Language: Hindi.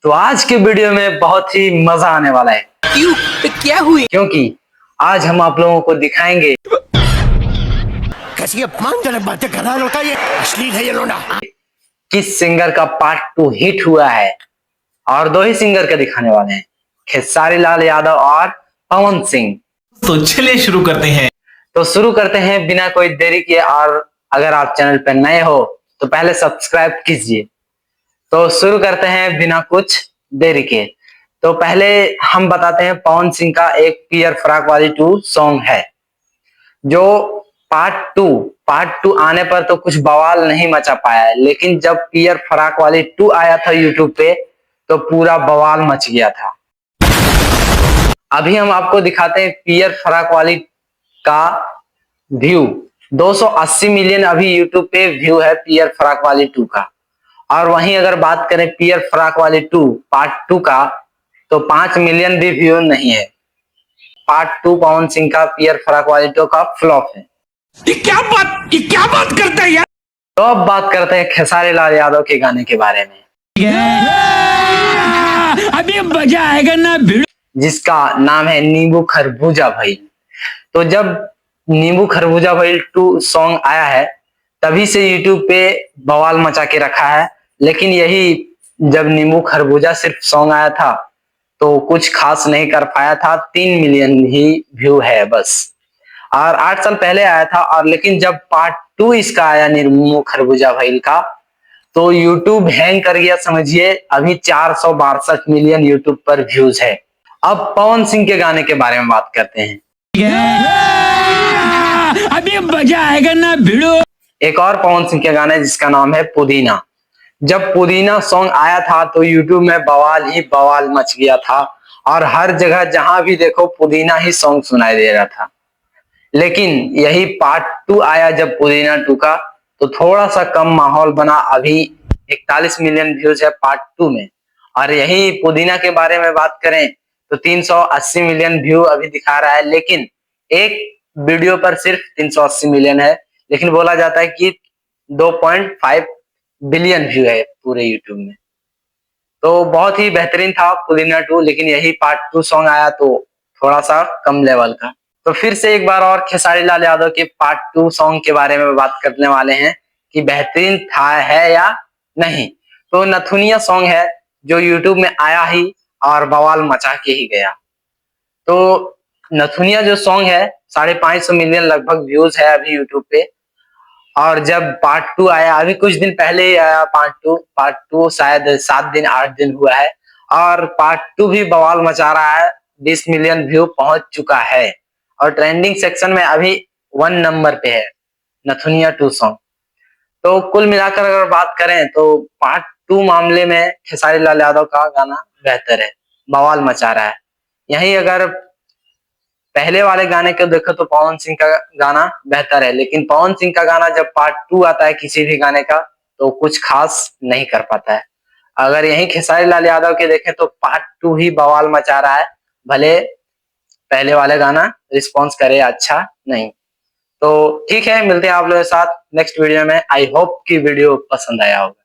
तो आज के वीडियो में बहुत ही मजा आने वाला है। क्यों? क्या हुई? क्योंकि आज हम आप लोगों को दिखाएंगे कैसी अपमानजनक बातें कर रहा है लड़का, ये अश्लील है ये लोना। किस सिंगर का पार्ट 2 हिट हुआ है और दो ही सिंगर का दिखाने वाले हैं, खेसारी लाल यादव और पवन सिंह। तो चलिए शुरू करते हैं। तो शुरू करते हैं बिना कोई देरी किए। और अगर आप चैनल पर नए हो तो पहले सब्सक्राइब कीजिए। तो शुरू करते हैं बिना कुछ देरी के। तो पहले हम बताते हैं पवन सिंह का एक पियर फराक वाली 2 सॉन्ग है जो पार्ट टू आने पर तो कुछ बवाल नहीं मचा पाया है, लेकिन जब पियर फराक वाली 2 आया था यूट्यूब पे तो पूरा बवाल मच गया था। अभी हम आपको दिखाते हैं पियर फराक वाली का व्यू। 280 मिलियन अभी यूट्यूब पे व्यू है पियर फराक वाली 2 का। और वहीं अगर बात करें पियर फराक वाली 2 पार्ट 2 का तो 5 मिलियन भी व्यू नहीं है। पार्ट 2 पवन सिंह का पियर फराक वाली 2 का फ्लॉप है। ये क्या बात करता है यार। तो अब बात करते हैं खेसारी लाल यादव के गाने के बारे में, अभी मजा आएगा ना भिड़ो, जिसका नाम है नींबू खरबूजा भइल। तो जब नींबू खरबूजा भइल 2 सॉन्ग आया है तभी से यूट्यूब पे बवाल मचा के रखा है, लेकिन यही जब नींबू खरबूजा सिर्फ सॉन्ग आया था तो कुछ खास नहीं कर पाया था। 3 मिलियन ही व्यू है बस। और 8 साल पहले आया था। और लेकिन जब पार्ट 2 इसका आया नींबू खरबूजा भइल का तो यूट्यूब हैंग कर गया समझिए। अभी 462 मिलियन यूट्यूब पर व्यूज है। अब पवन सिंह के गाने के बारे में बात करते हैं। अभी मजा आएगा ना भिड़ो। एक और पवन सिंह के गाने जिसका नाम है पुदीना। जब पुदीना सॉन्ग आया था तो यूट्यूब में बवाल ही बवाल मच गया था और हर जगह जहां भी देखो पुदीना ही सॉन्ग सुनाई दे रहा था। लेकिन यही पार्ट 2 आया जब पुदीना 2 का तो थोड़ा सा कम माहौल बना। अभी 41 मिलियन व्यूज है पार्ट 2 में। और यही पुदीना के बारे में बात करें तो 380 मिलियन व्यू अभी दिखा रहा है, लेकिन एक वीडियो पर सिर्फ 380 मिलियन है। लेकिन बोला जाता है कि 2.5 बिलियन व्यू है पूरे यूट्यूब में। तो बहुत ही बेहतरीन था पुदीना 2, लेकिन यही पार्ट 2 सॉन्ग आया तो थोड़ा सा कम लेवल का। तो फिर से एक बार और खेसारी लाल यादव के पार्ट 2 सॉन्ग के बारे में बात करने वाले हैं कि बेहतरीन था है या नहीं। तो नथुनिया सॉन्ग है जो यूट्यूब में आया ही और बवाल मचा के ही गया। तो नथुनिया जो सॉन्ग है 550 मिलियन लगभग व्यूज है अभी यूट्यूब पे। और जब पार्ट 2 आया अभी कुछ दिन पहले ही आया पार्ट टू शायद 7 दिन 8 दिन हुआ है और पार्ट 2 भी बवाल मचा रहा है। 20 मिलियन व्यू पहुंच चुका है और ट्रेंडिंग सेक्शन में अभी 1 नंबर पे है नथुनिया 2 सॉन्ग। तो कुल मिलाकर अगर बात करें तो पार्ट 2 मामले में खेसारी लाल यादव का गाना बेहतर है, बवाल मचा रहा है। यही अगर पहले वाले गाने को देखो तो पवन सिंह का गाना बेहतर है, लेकिन पवन सिंह का गाना जब पार्ट 2 आता है किसी भी गाने का तो कुछ खास नहीं कर पाता है। अगर यही खेसारी लाल यादव के देखें तो पार्ट 2 ही बवाल मचा रहा है, भले पहले वाले गाना रिस्पॉन्स करे अच्छा नहीं। तो ठीक है, मिलते हैं आप लोगों के साथ नेक्स्ट वीडियो में। आई होप कि वीडियो पसंद आया होगा।